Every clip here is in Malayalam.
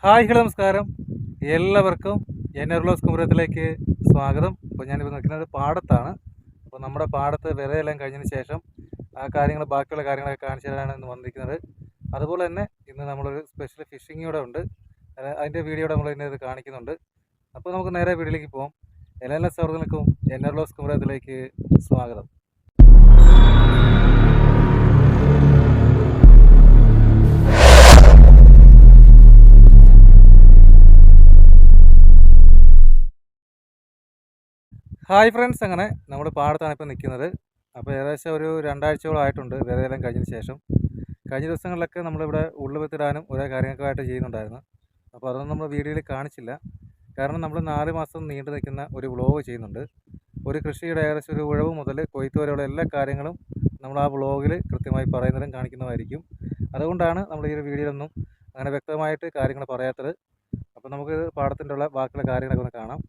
ഹായ് ഹലോ നമസ്കാരം. എല്ലാവർക്കും എൻആർലോസ് കുമരകത്തിലേക്ക് സ്വാഗതം. അപ്പോൾ ഞാനിപ്പോൾ നിൽക്കുന്നത് പാടത്താണ്. അപ്പോൾ നമ്മുടെ പാടത്ത് വിതയെല്ലാം കഴിഞ്ഞതിന് ശേഷം ബാക്കിയുള്ള കാര്യങ്ങളൊക്കെ കാണിച്ചു തരാനാണ് ഇന്ന് വന്നിരിക്കുന്നത്. അതുപോലെ തന്നെ ഇന്ന് നമ്മളൊരു സ്പെഷ്യൽ ഫിഷിംഗ് കൂടെ ഉണ്ട്. അതിൻ്റെ വീഡിയോ നമ്മൾ ഇന്ന് ഇത് കാണിക്കുന്നുണ്ട്. അപ്പോൾ നമുക്ക് നേരെ വീഡിയോയിലേക്ക് പോകാം. എല്ലാ സൗഹൃദങ്ങൾക്കും എൻആർലോസ് കുമരകത്തിലേക്ക് സ്വാഗതം. ഹായ് ഫ്രണ്ട്സ്, അങ്ങനെ നമ്മുടെ പാടത്താണ് ഇപ്പോൾ നിൽക്കുന്നത്. അപ്പോൾ ഏകദേശം ഒരു 2 ആഴ്ചയോളം ആയിട്ടുണ്ട് വിതയെല്ലാം കഴിഞ്ഞതിന് ശേഷം. കഴിഞ്ഞ ദിവസങ്ങളിലൊക്കെ നമ്മളിവിടെ ഉള്ളുവെത്തിടാനും ഓരോ കാര്യങ്ങൾക്കായിട്ട് ചെയ്യുന്നുണ്ടായിരുന്നു. അപ്പോൾ അതൊന്നും നമ്മൾ വീഡിയോയിൽ കാണിച്ചില്ല. കാരണം നമ്മൾ 4 മാസം നീണ്ടു നിൽക്കുന്ന ഒരു വ്ളോഗ് ചെയ്യുന്നുണ്ട്. ഒരു കൃഷിയുടെ ഏകദേശം ഒരു ഉഴവ് മുതൽ കൊയ്ത്ത് വരെയുള്ള എല്ലാ കാര്യങ്ങളും നമ്മൾ ആ വ്ളോഗിൽ കൃത്യമായി പറയുന്നതും കാണിക്കുന്നതായിരിക്കും. അതുകൊണ്ടാണ് നമ്മൾ ഈ ഒരു വീഡിയോയിലൊന്നും അങ്ങനെ വ്യക്തമായിട്ട് കാര്യങ്ങൾ പറയാത്തത്. അപ്പോൾ നമുക്ക് പാടത്തിൻ്റെ ഉള്ള ബാക്കിയുള്ള കാര്യങ്ങളൊക്കെ ഒന്ന് കാണാം.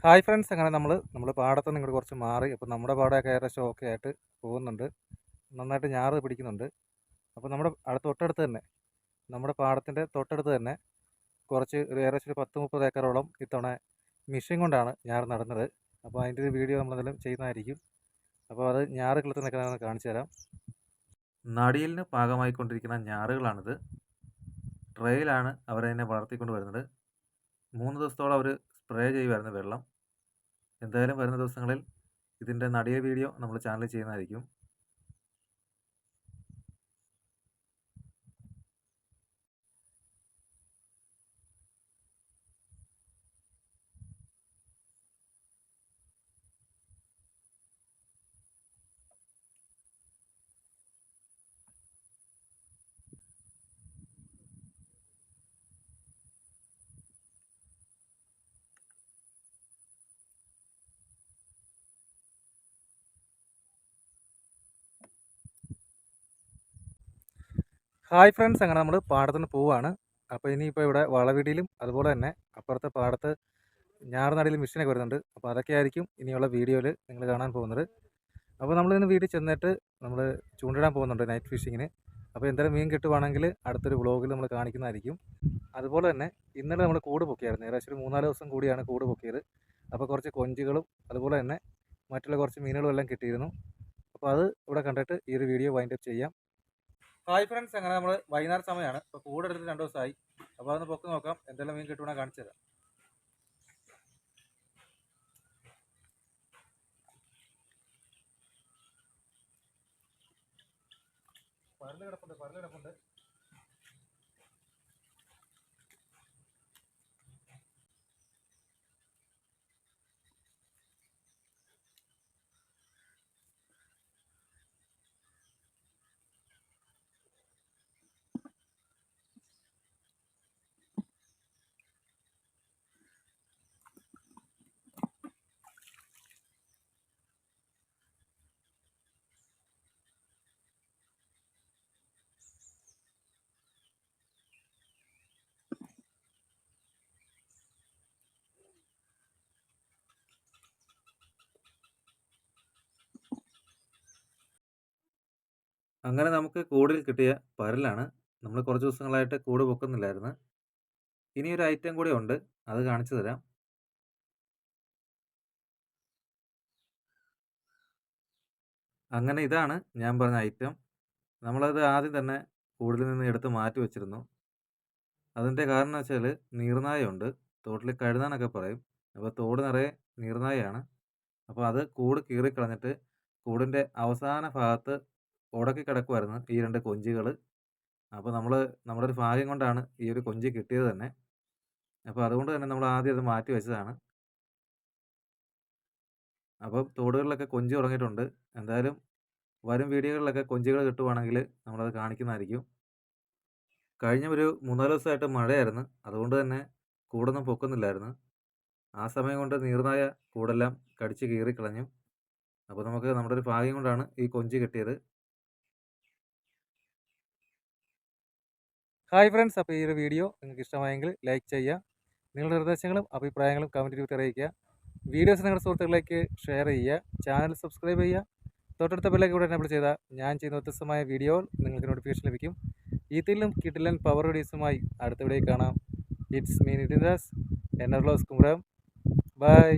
ഹായ് ഫ്രണ്ട്സ്, അങ്ങനെ നമ്മൾ പാടത്ത് നിന്ന് ഇങ്ങോട്ട് കുറച്ച് മാറി. അപ്പോൾ നമ്മുടെ പാടമൊക്കെ ഏകദേശം ഓക്കെ ആയിട്ട് പോകുന്നുണ്ട്. നന്നായിട്ട് ഞാറ് പിടിക്കുന്നുണ്ട്. അപ്പോൾ തൊട്ടടുത്ത് തന്നെ നമ്മുടെ പാടത്തിൻ്റെ തൊട്ടടുത്ത് തന്നെ ഒരു ഏകദേശം ഒരു 10-30 ഏക്കറോളം ഇത്തവണ മെഷീൻ കൊണ്ടാണ് ഞാറ് നടുന്നത്. അപ്പോൾ അതിൻ്റെ ഒരു വീഡിയോ നമ്മളെന്തെങ്കിലും ചെയ്യുന്നതായിരിക്കും. അപ്പോൾ അത് ഞാറ് കിളുത്ത് നിൽക്കുന്നതെന്ന് കാണിച്ചു തരാം. നടിയലിന് പാകമായിക്കൊണ്ടിരിക്കുന്ന ഞാറുകളാണിത്. ട്രേയിലാണ് അവരതിനെ വളർത്തിക്കൊണ്ട് വരുന്നത്. 3 ദിവസത്തോളം അവർ സ്പ്രേ ചെയ്യുമായിരുന്നു വെള്ളം. എന്തായാലും വരുന്ന ദിവസങ്ങളിൽ ഇതിൻ്റെ നടിയ വീഡിയോ നമ്മൾ ചാനലിൽ ചെയ്യുന്നതായിരിക്കും. ഹായ് ഫ്രണ്ട്സ്, അങ്ങനെ നമ്മൾ പാടത്തുനിന്ന് പോവുകയാണ്. അപ്പോൾ ഇനിയിപ്പോൾ ഇവിടെ വളവിടിയിലും അതുപോലെ തന്നെ അപ്പുറത്തെ പാടത്ത് ഞാറുനടയിലും മെഷീനൊക്കെ വരുന്നുണ്ട്. അപ്പോൾ അതൊക്കെ ആയിരിക്കും ഇനിയുള്ള വീഡിയോയിൽ നിങ്ങൾ കാണാൻ പോകുന്നത്. അപ്പോൾ നമ്മളിന്ന് വീട്ടിൽ ചെന്നിട്ട് നമ്മൾ ചൂണ്ടിടാൻ പോകുന്നുണ്ട് നൈറ്റ് ഫിഷിങ്ങിന്. അപ്പോൾ എന്തായാലും മീൻ കിട്ടുവാണെങ്കിൽ അടുത്തൊരു വ്ളോഗിൽ നമ്മൾ കാണിക്കുന്നതായിരിക്കും. അതുപോലെ തന്നെ ഇന്നലെ നമ്മൾ കൂട് പൊക്കിയായിരുന്നു. ഏകദേശം ഒരു 3-4 ദിവസം കൂടിയാണ് കൂട് പൊക്കിയത്. അപ്പോൾ കുറച്ച് കൊഞ്ചുകളും അതുപോലെ തന്നെ മറ്റുള്ള കുറച്ച് മീനുകളും എല്ലാം കിട്ടിയിരുന്നു. അപ്പോൾ അത് ഇവിടെ കണ്ടിട്ട് ഈ ഒരു വീഡിയോ വൈൻഡപ്പ് ചെയ്യാം. ഹായ് ഫ്രണ്ട്സ്, അങ്ങനെ നമ്മൾ വൈകുന്നേരം സമയമാണ്. ഇപ്പോൾ കൂടെടുത്ത് 2 ദിവസമായി. അപ്പോൾ അതൊന്ന് പൊക്കി നോക്കാം, എന്തെല്ലാം മീൻ കിട്ടുവാണെങ്കിൽ കാണിച്ചു തരാം. പരല് കിടപ്പുണ്ട്. അങ്ങനെ നമുക്ക് കൂടിൽ കിട്ടിയ പരലാണ്. നമ്മൾ കുറച്ച് ദിവസങ്ങളായിട്ട് കൂട് പൊക്കുന്നില്ലായിരുന്നു. ഇനി ഒരു ഐറ്റം കൂടെ ഉണ്ട്, അത് കാണിച്ചു തരാം. അങ്ങനെ ഇതാണ് ഞാൻ പറഞ്ഞ ഐറ്റം. നമ്മളത് ആദ്യം തന്നെ കൂടിൽ നിന്ന് എടുത്ത് മാറ്റി വെച്ചിരുന്നു. അതിൻ്റെ കാരണം എന്ന് വെച്ചാൽ നീർനായയുണ്ട്. തോട്ടിൽ കഴുതാനൊക്കെ പറയും. അപ്പോൾ തോട് നിറയെ നീർനായയാണ്. അപ്പോൾ അത് കൂട് കീറിക്കളഞ്ഞിട്ട് കൂടിൻ്റെ അവസാന ഭാഗത്ത് ഉടക്കി കിടക്കുമായിരുന്നു ഈ 2 കൊഞ്ചുകൾ. അപ്പോൾ നമ്മുടെ ഒരു ഭാഗ്യം കൊണ്ടാണ് ഈ ഒരു കൊഞ്ച് കിട്ടിയത് തന്നെ. അപ്പോൾ അതുകൊണ്ട് തന്നെ നമ്മൾ ആദ്യം അത് മാറ്റി വെച്ചതാണ്. അപ്പം തോടുകളിലൊക്കെ കൊഞ്ച് തുടങ്ങിയിട്ടുണ്ട്. എന്തായാലും വരും വീഡിയോകളിലൊക്കെ കൊഞ്ചുകൾ കിട്ടുവാണെങ്കിൽ നമ്മളത് കാണിക്കുന്നതായിരിക്കും. കഴിഞ്ഞ ഒരു 3-4 ദിവസമായിട്ട് മഴയായിരുന്നു. അതുകൊണ്ട് തന്നെ കൂടൊന്നും പൊക്കുന്നില്ലായിരുന്നു. ആ സമയം കൊണ്ട് നീർനായ കൂടെല്ലാം കടിച്ച് കീറിക്കളഞ്ഞു. അപ്പോൾ നമുക്ക് നമ്മുടെ ഒരു ഭാഗ്യം കൊണ്ടാണ് ഈ കൊഞ്ച് കിട്ടിയത്. ഹായ് ഫ്രണ്ട്സ്, അപ്പോൾ ഈ ഒരു വീഡിയോ നിങ്ങൾക്ക് ഇഷ്ടമായെങ്കിൽ ലൈക്ക് ചെയ്യുക. നിങ്ങളുടെ നിർദ്ദേശങ്ങളും അഭിപ്രായങ്ങളും കമൻറ്റ് രൂപത്തിൽ അറിയിക്കുക. വീഡിയോസ് നിങ്ങളുടെ സുഹൃത്തുക്കളിലേക്ക് ഷെയർ ചെയ്യുക. ചാനൽ സബ്സ്ക്രൈബ് ചെയ്യുക. തൊട്ടടുത്ത ബെല്ലൈക്കൺ കൂടെ എനേബിൾ ചെയ്താൽ ഞാൻ ചെയ്യുന്ന വ്യത്യസ്തമായ വീഡിയോ നിങ്ങൾക്ക് നോട്ടിഫിക്കേഷൻ ലഭിക്കും. ഇതിലും കിടിലൻ പവർ വീഡിയോസുമായി അടുത്ത വീഡിയോയിൽ കാണാം. It's me Nithin Das, NR കുമരം. ബൈ.